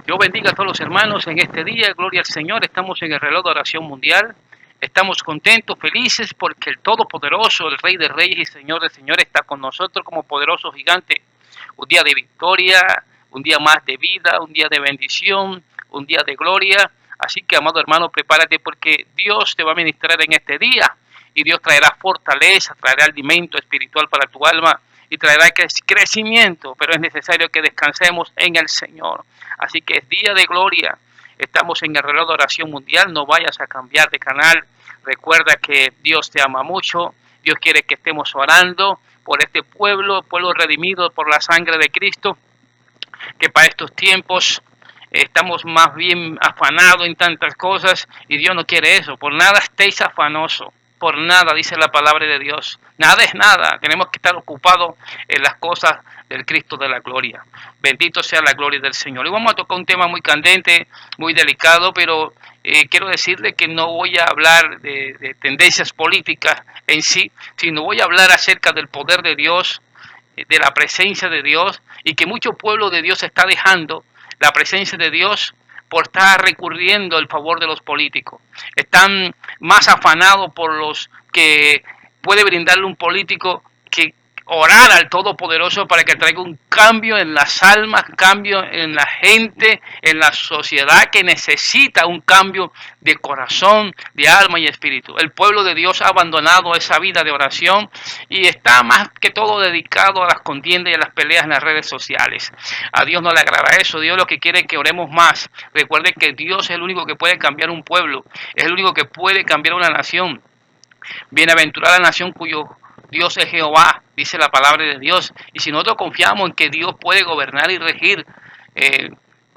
Dios bendiga a todos los hermanos en este día. Gloria al Señor. Estamos en el reloj de oración mundial. Estamos contentos, felices, porque el Todopoderoso, el Rey de Reyes y Señor de Señores, está con nosotros como poderoso gigante. Un día de victoria, un día más de vida, un día de bendición, un día de gloria. Así que, amado hermano, prepárate porque Dios te va a ministrar en este día. Y Dios traerá fortaleza, traerá alimento espiritual para tu alma y traerá crecimiento, pero es necesario que descansemos en el Señor. Así que es día de gloria. Estamos en el reloj de oración mundial. No vayas a cambiar de canal. Recuerda que Dios te ama mucho. Dios quiere que estemos orando por este pueblo, pueblo redimido por la sangre de Cristo, que para estos tiempos estamos más bien afanados en tantas cosas y Dios no quiere eso. Por nada estéis afanosos. Por nada, dice la palabra de Dios. Nada es nada. Tenemos que estar ocupados en las cosas del Cristo de la gloria. Bendito sea la gloria del Señor. Y vamos a tocar un tema muy candente, muy delicado, pero quiero decirle que no voy a hablar de tendencias políticas en sí, sino voy a hablar acerca del poder de Dios, de la presencia de Dios, y que mucho pueblo de Dios está dejando la presencia de Dios por estar recurriendo al favor de los políticos. Están más afanados por los que puede brindarle un político que orar al Todopoderoso para que traiga un cambio en las almas, cambio en la gente, en la sociedad que necesita un cambio de corazón, de alma y espíritu. El pueblo de Dios ha abandonado esa vida de oración y está más que todo dedicado a las contiendas y a las peleas en las redes sociales. A Dios no le agrada eso. Dios lo que quiere es que oremos más. Recuerden que Dios es el único que puede cambiar un pueblo, es el único que puede cambiar una nación. Bienaventurada la nación cuyo Dios es Jehová, dice la palabra de Dios. Y si nosotros confiamos en que Dios puede gobernar y regir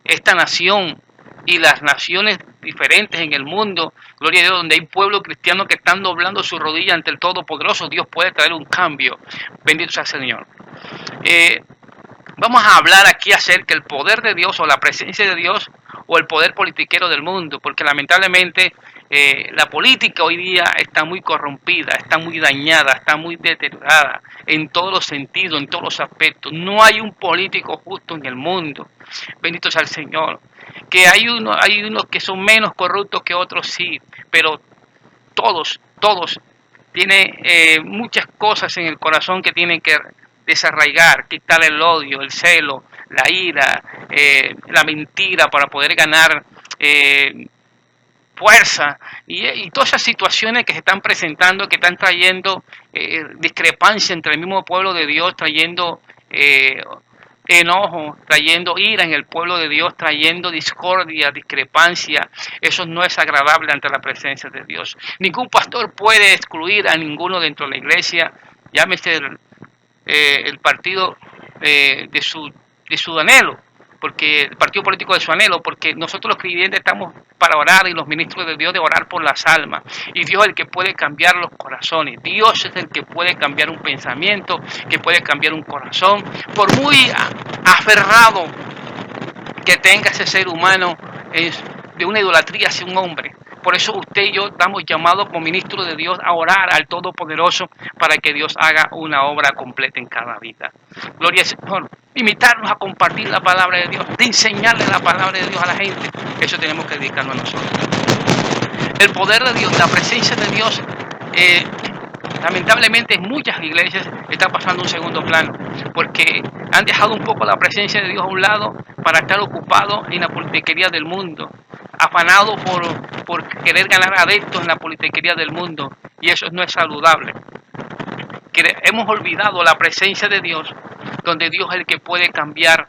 esta nación y las naciones diferentes en el mundo, gloria a Dios, donde hay pueblos cristianos que están doblando su rodilla ante el Todopoderoso, Dios puede traer un cambio. Bendito sea el Señor. Vamos a hablar aquí acerca del poder de Dios o la presencia de Dios o el poder politiquero del mundo, porque lamentablemente la política hoy día está muy corrompida, está muy dañada, está muy deteriorada en todos los sentidos, en todos los aspectos. No hay un político justo en el mundo. Bendito sea el Señor. Que hay unos que son menos corruptos que otros, sí, pero todos tienen muchas cosas en el corazón que tienen que desarraigar, quitar el odio, el celo, la ira, la mentira para poder ganar fuerza y todas esas situaciones que se están presentando, que están trayendo discrepancia entre el mismo pueblo de Dios, trayendo enojo, trayendo ira en el pueblo de Dios, trayendo discordia, discrepancia. Eso no es agradable ante la presencia de Dios. Ningún pastor puede excluir a ninguno dentro de la iglesia, llámese el partido de su anhelo, porque el partido político de su anhelo, porque nosotros los creyentes estamos para orar y los ministros de Dios de orar por las almas, y Dios es el que puede cambiar los corazones. Dios es el que puede cambiar un pensamiento, que puede cambiar un corazón, por muy aferrado que tenga ese ser humano de una idolatría hacia un hombre. Por eso usted y yo estamos llamados como ministros de Dios a orar al Todopoderoso para que Dios haga una obra completa en cada vida. Gloria al Señor. Invitarnos a compartir la palabra de Dios, de enseñarle la palabra de Dios a la gente. Eso tenemos que dedicarnos a nosotros. El poder de Dios, la presencia de Dios, lamentablemente en muchas iglesias está pasando un segundo plano, porque han dejado un poco la presencia de Dios a un lado para estar ocupados en la politiquería del mundo, afanados por querer ganar adeptos en la politiquería del mundo, y eso no es saludable. Hemos olvidado la presencia de Dios, donde Dios es el que puede cambiar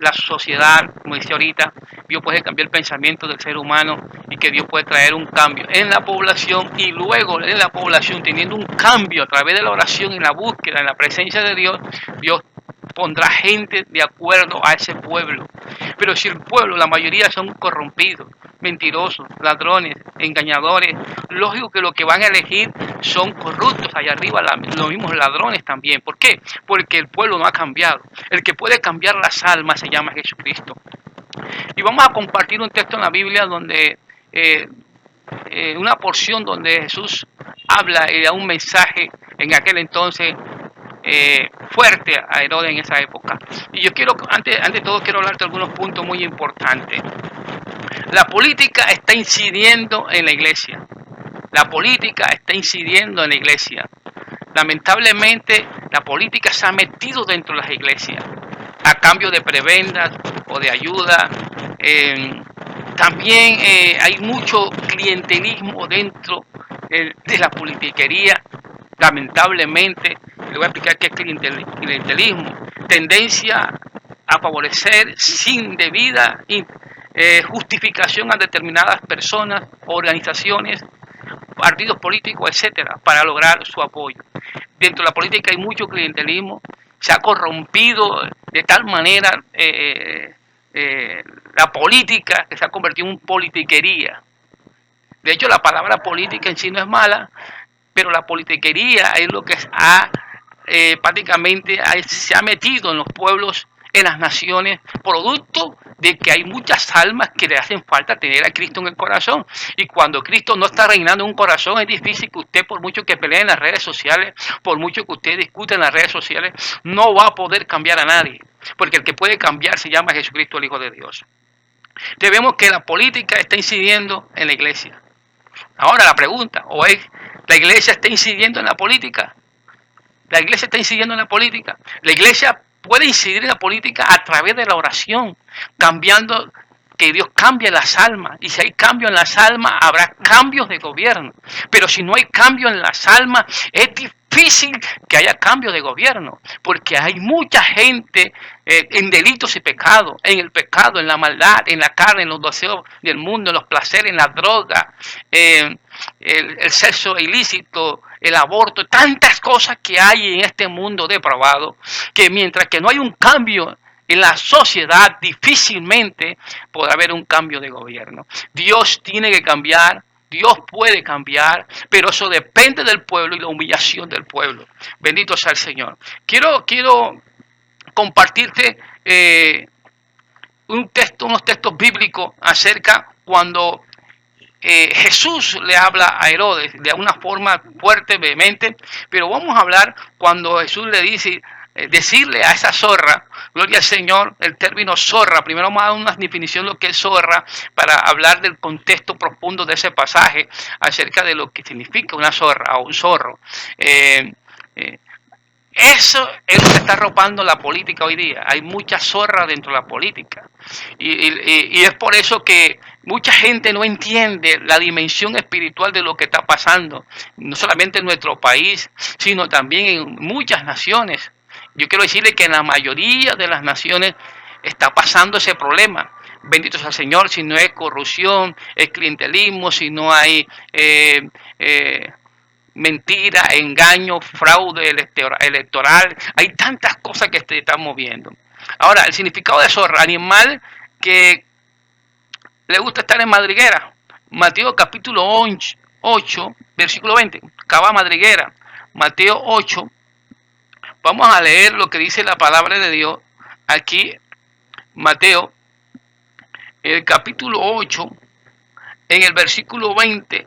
la sociedad, como decía ahorita. Dios puede cambiar el pensamiento del ser humano y que Dios puede traer un cambio en la población, y luego en la población teniendo un cambio a través de la oración y la búsqueda en la presencia de Dios, Dios pondrá gente de acuerdo a ese pueblo. Pero si el pueblo, la mayoría son corrompidos, mentirosos, ladrones, engañadores, lógico que lo que van a elegir son corruptos allá arriba, los mismos ladrones también. ¿Por qué? Porque el pueblo no ha cambiado. El que puede cambiar las almas se llama Jesucristo. Y vamos a compartir un texto en la Biblia donde una porción donde Jesús habla y da un mensaje en aquel entonces fuerte a Herodes en esa época. Y yo quiero, antes de todo, quiero hablarte de algunos puntos muy importantes. La política está incidiendo en la iglesia. La política está incidiendo en la iglesia. Lamentablemente, la política se ha metido dentro de las iglesias a cambio de prebendas o de ayuda. También hay mucho clientelismo dentro de la politiquería. Lamentablemente, le voy a explicar qué es clientelismo. Tendencia a favorecer sin debida justificación a determinadas personas, organizaciones, partidos políticos, etcétera, para lograr su apoyo. Dentro de la política hay mucho clientelismo, se ha corrompido de tal manera la política que se ha convertido en politiquería. De hecho, la palabra política en sí no es mala, pero la politiquería es lo que prácticamente se ha metido en los pueblos, en las naciones, producto de que hay muchas almas que le hacen falta tener a Cristo en el corazón. Y cuando Cristo no está reinando en un corazón, es difícil que usted, por mucho que pelee en las redes sociales, por mucho que usted discute en las redes sociales, no va a poder cambiar a nadie. Porque el que puede cambiar se llama Jesucristo, el Hijo de Dios. Vemos que la política está incidiendo en la iglesia. Ahora la pregunta, ¿o es la iglesia está incidiendo en la política? La iglesia está incidiendo en la política. La iglesia puede incidir en la política a través de la oración, cambiando, que Dios cambie las almas. Y si hay cambio en las almas, habrá cambios de gobierno. Pero si no hay cambio en las almas, es difícil que haya cambio de gobierno, porque hay mucha gente en delitos y pecados, en el pecado, en la maldad, en la carne, en los deseos del mundo, en los placeres, en la droga, el sexo ilícito, el aborto, tantas cosas que hay en este mundo depravado, que mientras que no hay un cambio en la sociedad, difícilmente podrá haber un cambio de gobierno. Dios tiene que cambiar, Dios puede cambiar, pero eso depende del pueblo y la humillación del pueblo. Bendito sea el Señor. Quiero compartirte unos textos bíblicos acerca cuando Jesús le habla a Herodes de una forma fuerte, vehemente, pero vamos a hablar cuando Jesús le dice, decirle a esa zorra, gloria al Señor, el término zorra, primero vamos a dar una definición de lo que es zorra, para hablar del contexto profundo de ese pasaje, acerca de lo que significa una zorra o un zorro. Eso es lo que está arropando la política hoy día. Hay mucha zorra dentro de la política. Y es por eso que mucha gente no entiende la dimensión espiritual de lo que está pasando. No solamente en nuestro país, sino también en muchas naciones. Yo quiero decirle que en la mayoría de las naciones está pasando ese problema. Bendito sea el Señor, si no es corrupción, es clientelismo, si no hay mentira, engaño, fraude electoral. Hay tantas cosas que se están moviendo. Ahora, el significado de zorra, animal que le gusta estar en madriguera. Mateo capítulo 8, versículo 20. Cava madriguera. Mateo 8. Vamos a leer lo que dice la palabra de Dios aquí. Mateo, el capítulo 8, en el versículo 20.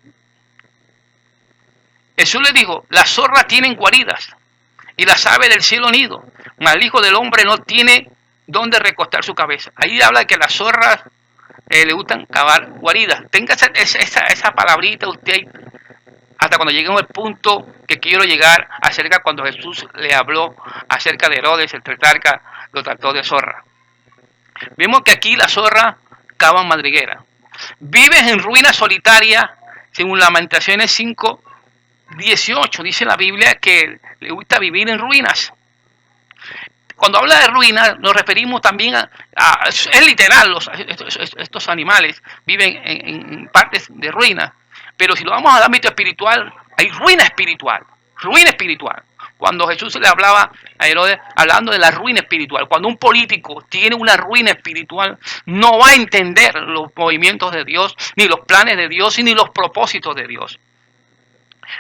Jesús le dijo, las zorras tienen guaridas y las aves del cielo nido, mas el Hijo del Hombre no tiene donde recostar su cabeza. Ahí habla de que las zorras le gustan cavar guaridas. Tenga esa palabrita usted hasta cuando lleguemos al punto que quiero llegar acerca cuando Jesús le habló acerca de Herodes, el tetrarca, lo trató de zorra. Vemos que aquí las zorras cavan madriguera. Vives en ruinas solitarias, según Lamentaciones 5:18, dice la Biblia que le gusta vivir en ruinas. Cuando habla de ruinas, nos referimos también es literal, estos animales viven en partes de ruinas. Pero si lo vamos al ámbito espiritual, hay ruina espiritual, ruina espiritual. Cuando Jesús le hablaba a Herodes, hablando de la ruina espiritual. Cuando un político tiene una ruina espiritual, no va a entender los movimientos de Dios, ni los planes de Dios, ni los propósitos de Dios.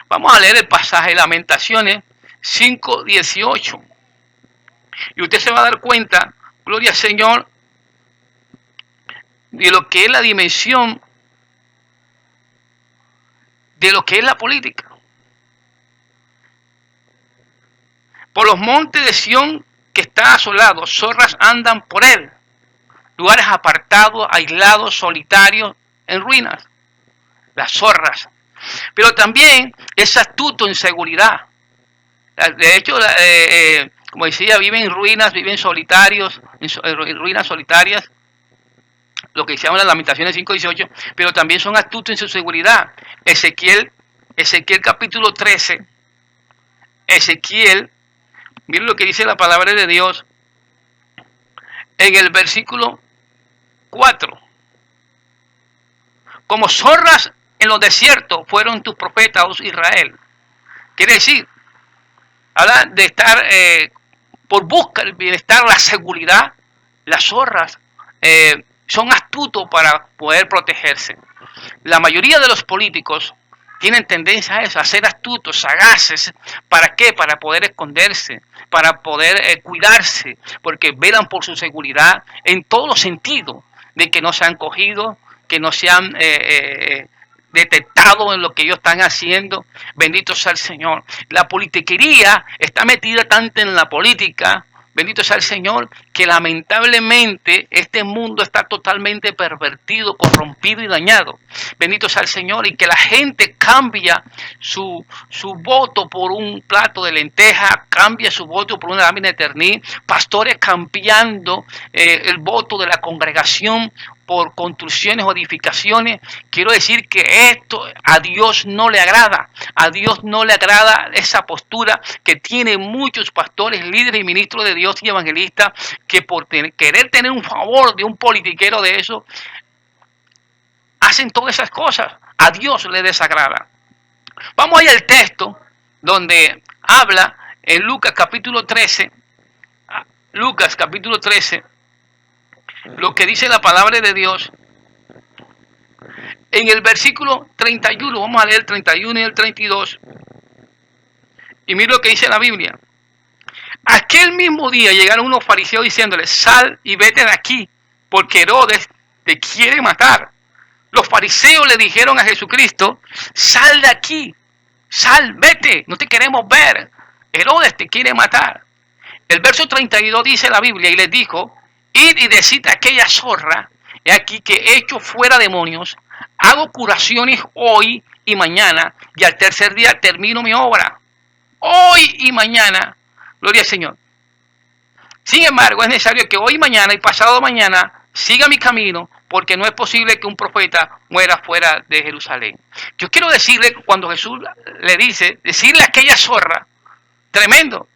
Vamos a leer el pasaje de Lamentaciones 5:18. Y usted se va a dar cuenta, gloria al Señor, de lo que es la dimensión de lo que es la política. Por los montes de Sión que está asolado, zorras andan por él. Lugares apartados, aislados, solitarios, en ruinas. Las zorras. Pero también es astuto en seguridad. De hecho, como decía, viven en ruinas, viven solitarios, en ruinas solitarias, lo que se llama las Lamentaciones 5:18, pero también son astutos en su seguridad. Ezequiel capítulo 13, miren lo que dice la palabra de Dios en el versículo 4. Como zorras en los desiertos fueron tus profetas, oh Israel. Quiere decir, habla de estar por buscar el bienestar, la seguridad. Las zorras son astutos para poder protegerse. La mayoría de los políticos tienen tendencia a eso, a ser astutos, sagaces. ¿Para qué? Para poder esconderse, para poder cuidarse, porque velan por su seguridad en todos los sentidos, de que no sean cogidos, que no sean detectados en lo que ellos están haciendo. Bendito sea el Señor. La politiquería está metida tanto en la política, bendito sea el Señor, que lamentablemente este mundo está totalmente pervertido, corrompido y dañado. Bendito sea el Señor, y que la gente cambia su voto por un plato de lenteja, cambia su voto por una lámina de ternil, pastores cambiando el voto de la congregación por construcciones o edificaciones. Quiero decir que esto a Dios no le agrada. A Dios no le agrada esa postura que tienen muchos pastores, líderes y ministros de Dios y evangelistas, que por querer tener un favor de un politiquero de eso, hacen todas esas cosas. A Dios le desagrada. Vamos ahí al texto donde habla en Lucas capítulo 13. Lucas capítulo 13. Lo que dice la palabra de Dios en el versículo 31, vamos a leer el 31 y el 32, y mira lo que dice la Biblia. Aquel mismo día llegaron unos fariseos diciéndole: sal y vete de aquí, porque Herodes te quiere matar. Los fariseos le dijeron a Jesucristo: sal de aquí, sal, vete, no te queremos ver, Herodes te quiere matar. El verso 32 dice la Biblia: y les dijo: id y decid a aquella zorra, he aquí que he hecho fuera demonios, hago curaciones hoy y mañana, y al tercer día termino mi obra. Hoy y mañana, gloria al Señor. Sin embargo, es necesario que hoy y mañana y pasado mañana siga mi camino, porque no es posible que un profeta muera fuera de Jerusalén. Yo quiero decirle, cuando Jesús le dice, decirle a aquella zorra, tremendo.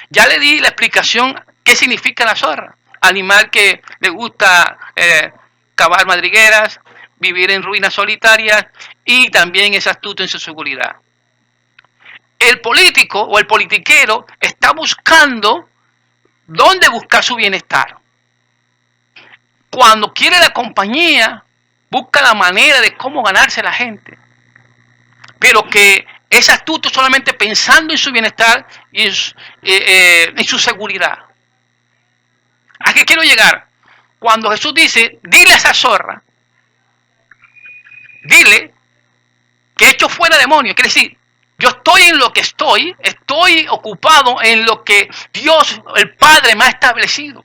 Ya le di la explicación qué significa la zorra. Animal que le gusta cavar madrigueras, vivir en ruinas solitarias, y también es astuto en su seguridad. El político o el politiquero está buscando dónde buscar su bienestar. Cuando quiere la compañía, busca la manera de cómo ganarse a la gente. Pero que es astuto solamente pensando en su bienestar y en su seguridad. ¿A qué quiero llegar? Cuando Jesús dice, dile a esa zorra, dile que he hecho fuera demonios. Quiere decir, yo estoy en lo que estoy ocupado en lo que Dios, el Padre, me ha establecido.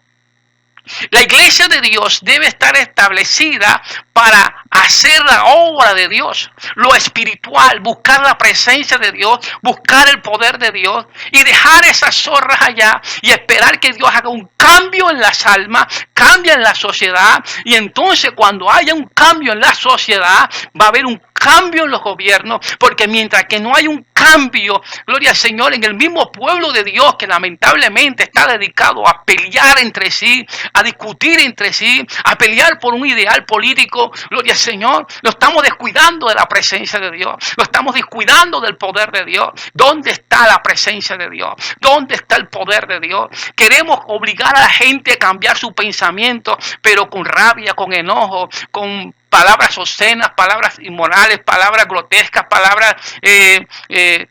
La iglesia de Dios debe estar establecida para hacer la obra de Dios, lo espiritual, buscar la presencia de Dios, buscar el poder de Dios y dejar esas zorras allá y esperar que Dios haga un cambio en las almas, cambie en la sociedad, y entonces cuando haya un cambio en la sociedad va a haber un cambio en los gobiernos, porque mientras que no hay un cambio, gloria al Señor, en el mismo pueblo de Dios que lamentablemente está dedicado a pelear entre sí, a discutir entre sí, a pelear por un ideal político, gloria al Señor, lo estamos descuidando de la presencia de Dios, lo estamos descuidando del poder de Dios. ¿Dónde está la presencia de Dios? ¿Dónde está el poder de Dios? Queremos obligar a la gente a cambiar su pensamiento, pero con rabia, con enojo, con palabras obscenas, palabras inmorales, palabras grotescas, palabras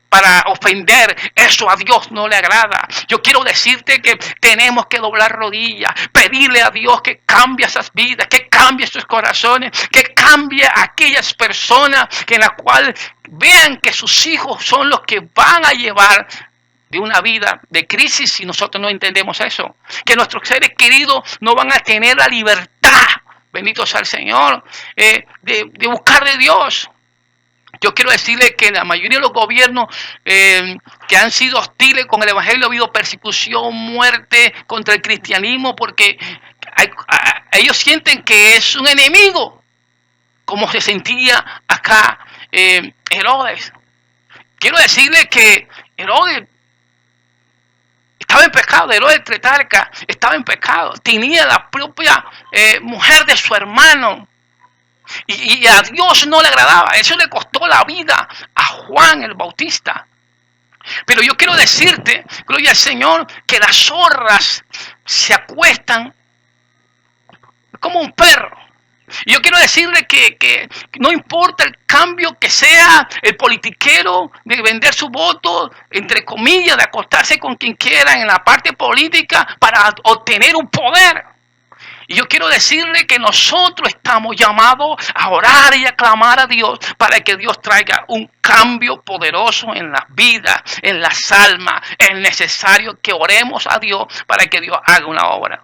para ofender. Eso a Dios no le agrada. Yo quiero decirte que tenemos que doblar rodillas, pedirle a Dios que cambie esas vidas, que cambie sus corazones, que cambie a aquellas personas que en las cuales vean que sus hijos son los que van a llevar de una vida de crisis si nosotros no entendemos eso. Que nuestros seres queridos no van a tener la libertad, bendito sea el Señor, de buscar de Dios. Yo quiero decirle que la mayoría de los gobiernos que han sido hostiles con el Evangelio ha habido persecución, muerte contra el cristianismo, porque ellos sienten que es un enemigo, como se sentía acá Herodes. Quiero decirle que Herodes estaba en pecado, Herodes Tetrarca estaba en pecado, tenía la propia mujer de su hermano. Y a Dios no le agradaba. Eso le costó la vida a Juan el Bautista. Pero yo quiero decirte, gloria al Señor, que las zorras se acuestan como un perro. Y yo quiero decirle que no importa el cambio que sea el politiquero de vender su voto, entre comillas, de acostarse con quien quiera en la parte política para obtener un poder. Y yo quiero decirle que nosotros estamos llamados a orar y a clamar a Dios para que Dios traiga un cambio poderoso en las vidas, en las almas. Es necesario que oremos a Dios para que Dios haga una obra.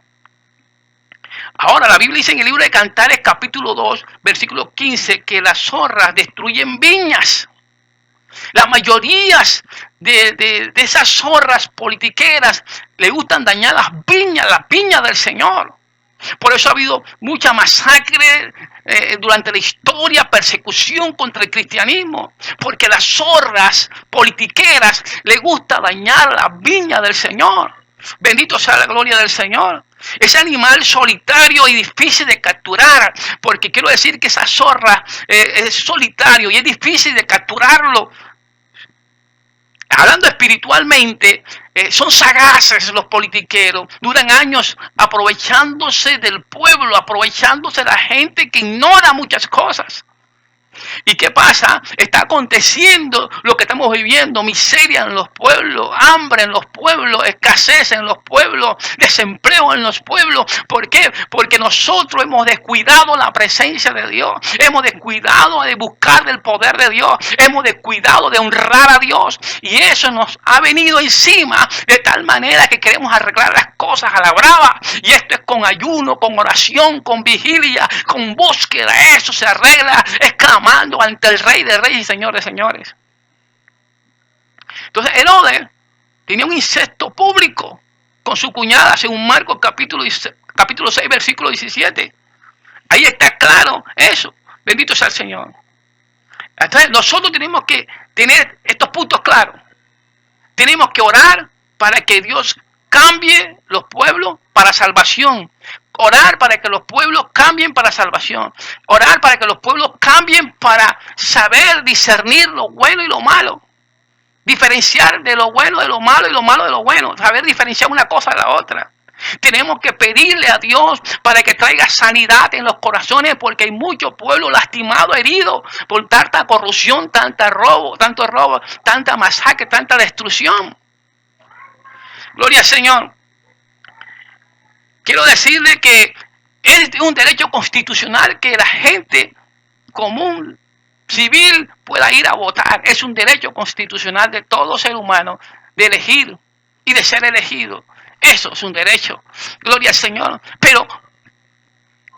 Ahora, la Biblia dice en el libro de Cantares, capítulo 2, versículo 15, que las zorras destruyen viñas. La mayoría de esas zorras politiqueras le gustan dañar las viñas del Señor. Por eso ha habido mucha masacre durante la historia, persecución contra el cristianismo, porque las zorras politiqueras les gusta dañar la viña del Señor. Bendito sea la gloria del Señor. Ese animal solitario y difícil de capturar, porque quiero decir que esa zorra es solitario y es difícil de capturarlo. Hablando espiritualmente, son sagaces los politiqueros, duran años aprovechándose del pueblo, aprovechándose de la gente que ignora muchas cosas. ¿Y qué pasa? Está aconteciendo lo que estamos viviendo: miseria en los pueblos, hambre en los pueblos, escasez en los pueblos, desempleo en los pueblos. ¿Por qué? Porque nosotros hemos descuidado la presencia de Dios, hemos descuidado de buscar del poder de Dios, hemos descuidado de honrar a Dios, y eso nos ha venido encima de tal manera que queremos arreglar las cosas a la brava, y esto es con ayuno, con oración, con vigilia, con búsqueda. Eso se arregla exclamando ante el Rey de Reyes y Señor de Señores. Entonces Herodes tenía un incesto público con su cuñada, según Marcos capítulo 6, versículo 17. Ahí está claro eso. Bendito sea el Señor. Entonces nosotros tenemos que tener estos puntos claros. Tenemos que orar para que Dios cambie los pueblos para salvación. Orar para que los pueblos cambien para salvación. Orar para que los pueblos cambien para saber discernir lo bueno y lo malo. Diferenciar de lo bueno de lo malo y lo malo de lo bueno. Saber diferenciar una cosa de la otra. Tenemos que pedirle a Dios para que traiga sanidad en los corazones, porque hay muchos pueblos lastimados, heridos por tanta corrupción, tanto robo, tanta masacre, tanta destrucción. Gloria al Señor. Quiero decirle que es un derecho constitucional que la gente común, civil, pueda ir a votar. Es un derecho constitucional de todo ser humano de elegir y de ser elegido. Eso es un derecho. Gloria al Señor. Pero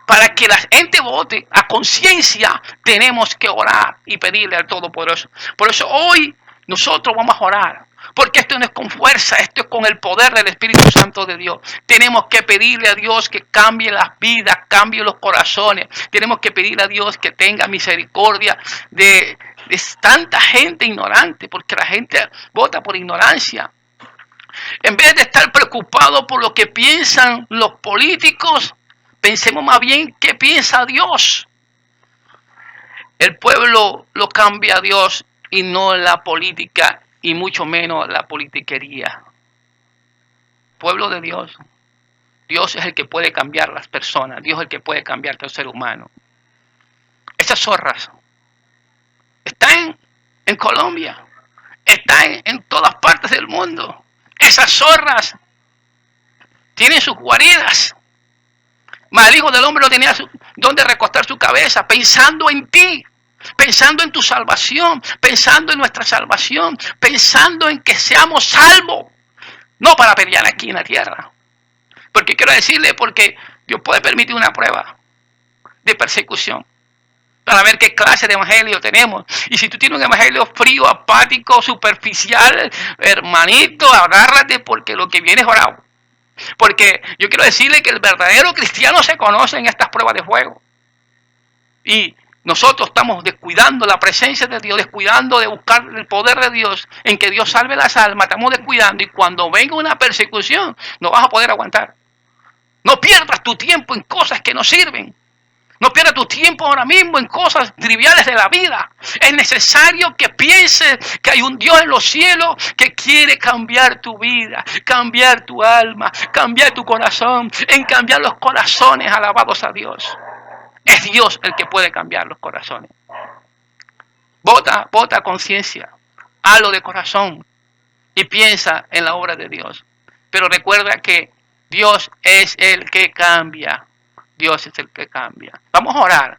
para que la gente vote a conciencia, tenemos que orar y pedirle al Todopoderoso. Por eso hoy nosotros vamos a orar. Porque esto no es con fuerza, esto es con el poder del Espíritu Santo de Dios. Tenemos que pedirle a Dios que cambie las vidas, cambie los corazones. Tenemos que pedirle a Dios que tenga misericordia de tanta gente ignorante, porque la gente vota por ignorancia. En vez de estar preocupado por lo que piensan los políticos, pensemos más bien qué piensa Dios. El pueblo lo cambia a Dios y no la política, y mucho menos la politiquería. Pueblo de Dios. Dios es el que puede cambiar las personas. Dios es el que puede cambiar al ser humano. Esas zorras están en Colombia. Están en todas partes del mundo. Esas zorras tienen sus guaridas. Mas el Hijo del Hombre no tenía donde recostar su cabeza, pensando en ti. pensando en tu salvación, pensando en nuestra salvación, pensando en que seamos salvos, no para pelear aquí en la tierra. Porque quiero decirle, porque Dios puede permitir una prueba de persecución para ver qué clase de evangelio tenemos. Y si tú tienes un evangelio frío, apático, superficial, hermanito, agárrate, porque lo que viene es orado. Porque yo quiero decirle que el verdadero cristiano se conoce en estas pruebas de fuego. Y nosotros estamos descuidando la presencia de Dios, descuidando de buscar el poder de Dios, en que Dios salve las almas, estamos descuidando. Y cuando venga una persecución, no vas a poder aguantar. No pierdas tu tiempo en cosas que no sirven. No pierdas tu tiempo ahora mismo en cosas triviales de la vida. Es necesario que pienses que hay un Dios en los cielos que quiere cambiar tu vida, cambiar tu alma, cambiar tu corazón, en cambiar los corazones, alabados a Dios. Es Dios el que puede cambiar los corazones. Vota conciencia, hazlo de corazón y piensa en la obra de Dios. Pero recuerda que Dios es el que cambia. Dios es el que cambia. Vamos a orar.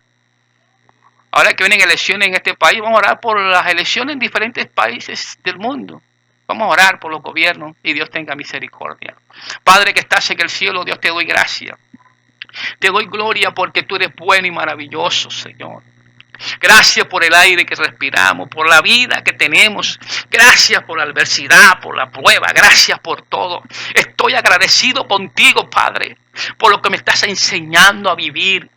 Ahora que vienen elecciones en este país, vamos a orar por las elecciones en diferentes países del mundo. Vamos a orar por los gobiernos y Dios tenga misericordia. Padre que estás en el cielo, Dios te doy gracias. Te doy gloria porque tú eres bueno y maravilloso, Señor. Gracias por el aire que respiramos, por la vida que tenemos. Gracias por la adversidad, por la prueba. Gracias por todo. Estoy agradecido contigo, Padre, por lo que me estás enseñando a vivir.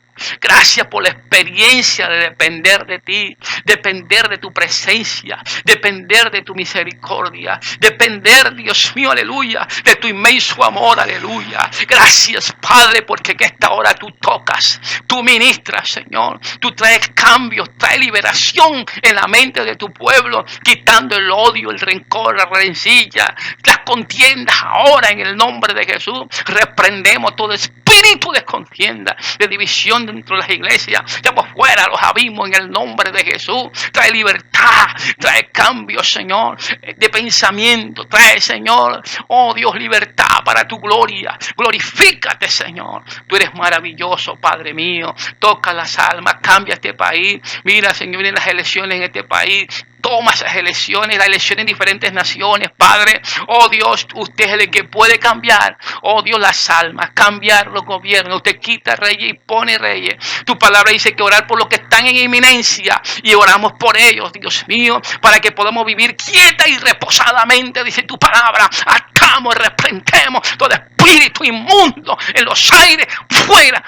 Gracias por la experiencia de depender de ti, depender de tu presencia, depender de tu misericordia, depender, Dios mío, aleluya, de tu inmenso amor, aleluya. Gracias, Padre, porque en esta hora tú tocas, tú ministras, Señor, tú traes cambios, traes liberación en la mente de tu pueblo, quitando el odio, el rencor, la rencilla, las contiendas ahora en el nombre de Jesús. Reprendemos todo espíritu de contienda, de división dentro de las iglesias. Echamos fuera los abismos en el nombre de Jesús. Trae libertad, trae cambio, Señor, de pensamiento. Trae, Señor, oh Dios, libertad para tu gloria. Glorifícate, Señor. Tú eres maravilloso, Padre mío. Toca las almas, cambia este país. Mira, Señor, vienen las elecciones en este país. Toma esas elecciones, las elecciones en diferentes naciones, Padre. Oh Dios, usted es el que puede cambiar. Oh Dios, las almas, cambiar los gobiernos. Usted quita reyes y pone reyes. Tu palabra dice que orar por los que están en inminencia. Y oramos por ellos, Dios mío, para que podamos vivir quieta y reposadamente, dice tu palabra. Atamos y reprendemos todo espíritu inmundo en los aires, fuera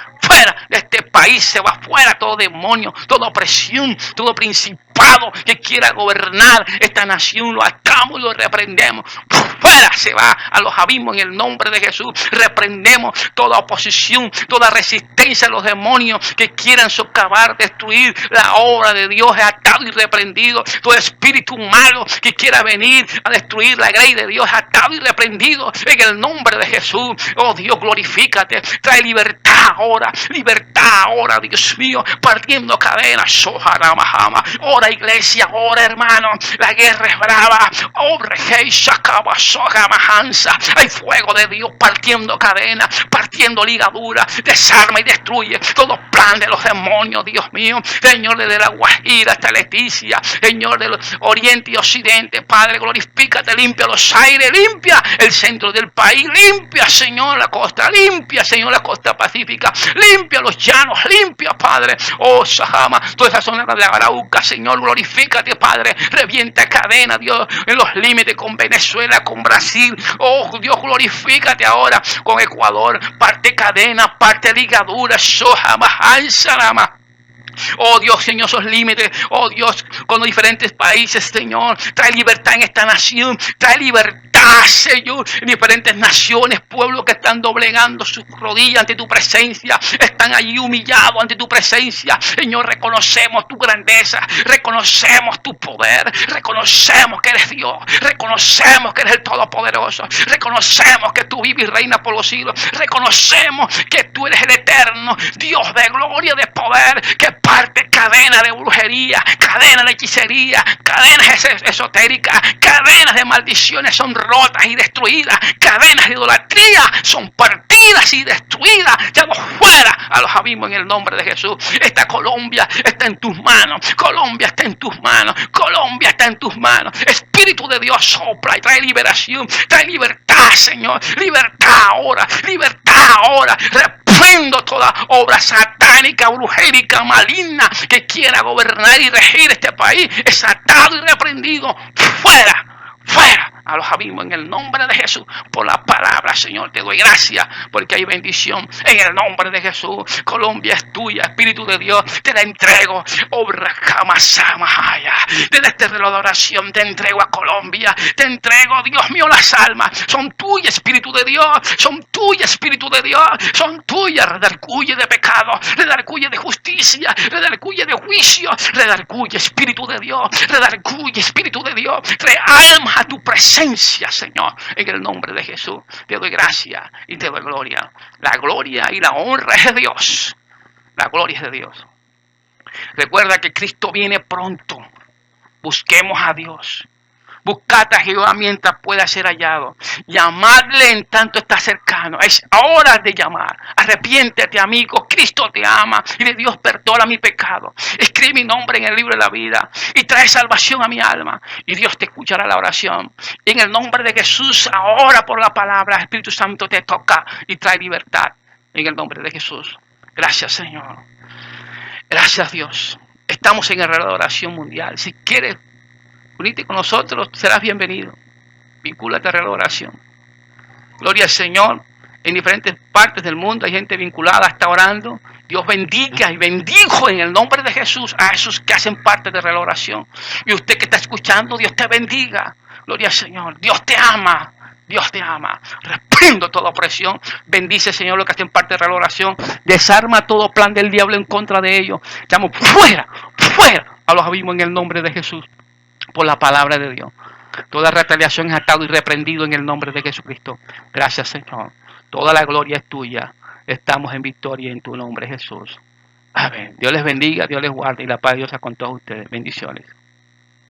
de este país, se va fuera todo demonio, toda opresión, todo principado que quiera gobernar esta nación, lo atamos y lo reprendemos. Fuera se va a los abismos en el nombre de Jesús. Reprendemos toda oposición, toda resistencia a los demonios que quieran socavar, destruir la obra de Dios. Es atado y reprendido. Todo espíritu malo que quiera venir a destruir la grey de Dios, es atado y reprendido en el nombre de Jesús. Oh Dios, glorifícate. Trae libertad ahora, Dios mío, partiendo cadenas. Ora, iglesia, ora, hermano. La guerra es brava. Oh, rey, sacaba. Hay fuego de Dios partiendo cadenas, partiendo ligaduras, desarma y destruye todo plan de los demonios, Dios mío. Señor, desde la Guajira hasta Leticia, Señor, del oriente y occidente, Padre, glorifícate, limpia los aires, limpia el centro del país, limpia, Señor, la costa, limpia, Señor, la costa pacífica, limpia los llanos, limpia, Padre, oh, Sahama, toda esa zona de la Arauca, Señor, glorifícate, Padre, revienta cadena, Dios, en los límites con Venezuela, con Brasil. Oh Dios, glorifícate ahora con Ecuador. Parte cadena, parte ligadura. Oh Dios, Señor, esos límites. Oh Dios, con los diferentes países, Señor. Trae libertad en esta nación. Trae libertad, Señor, en diferentes naciones, pueblos que están doblegando sus rodillas ante tu presencia. Están allí humillados ante tu presencia. Señor, reconocemos tu grandeza. Reconocemos tu poder. Reconocemos que eres Dios. Reconocemos que eres el Todopoderoso. Reconocemos que tú vives y reinas por los siglos. Reconocemos que tú eres el eterno Dios de gloria, de poder, que parte cadenas de brujería, cadenas de hechicería, cadenas esotéricas, cadenas de maldiciones son rotas y destruidas, cadenas de idolatría son partidas y destruidas. Llamo fuera a los abismos en el nombre de Jesús. Esta Colombia está en tus manos, Colombia está en tus manos, Colombia está en tus manos. Espíritu de Dios sopla y trae liberación, trae libertad, Señor, libertad ahora, libertad ahora. Reprendo toda obra satánica, brujérica, maligna que quiera gobernar y regir este país. Es atado y reprendido. Fuera, fuera a los abismos en el nombre de Jesús. Por la palabra, Señor, te doy gracias porque hay bendición en el nombre de Jesús. Colombia es tuya, Espíritu de Dios, te la entrego. Obra Kamasamahaya. Desde este reloj de oración te entrego a Colombia, te entrego, Dios mío, las almas. Son tuyas, Espíritu de Dios, son tuyas, Espíritu de Dios, son tuyas. Redarguye de pecado, redarguye de justicia, redarguye de juicio, redarguye, Espíritu de Dios, redarguye, Espíritu de Dios. Trae almas a tu presencia, Señor, en el nombre de Jesús. Te doy gracias y te doy gloria. La gloria y la honra es de Dios. La gloria es de Dios. Recuerda que Cristo viene pronto. Busquemos a Dios. Buscad a Jehová mientras pueda ser hallado. Llamadle en tanto está cercano. Es hora de llamar. Arrepiéntete, amigo. Cristo te ama. Y de Dios perdona mi pecado. Escribe mi nombre en el libro de la vida. Y trae salvación a mi alma. Y Dios te escuchará la oración. Y en el nombre de Jesús, ahora por la palabra, Espíritu Santo te toca y trae libertad. En el nombre de Jesús. Gracias, Señor. Gracias, Dios. Estamos en el reloj de oración mundial. Si quieres unirte con nosotros, serás bienvenido. Vincúlate a la oración. Gloria al Señor. En diferentes partes del mundo hay gente vinculada, está orando. Dios bendiga y bendijo en el nombre de Jesús a esos que hacen parte de la oración. Y usted que está escuchando, Dios te bendiga. Gloria al Señor. Dios te ama. Dios te ama. Reprendo toda opresión. Bendice, Señor, los que hacen parte de la oración. Desarma todo plan del diablo en contra de ellos. Llamo fuera, fuera a los abismos en el nombre de Jesús. Por la palabra de Dios. Toda retaliación es atado y reprendido en el nombre de Jesucristo. Gracias, Señor. Toda la gloria es tuya. Estamos en victoria en tu nombre, Jesús. Amén. Dios les bendiga, Dios les guarde y la paz de Dios sea con todos ustedes. Bendiciones.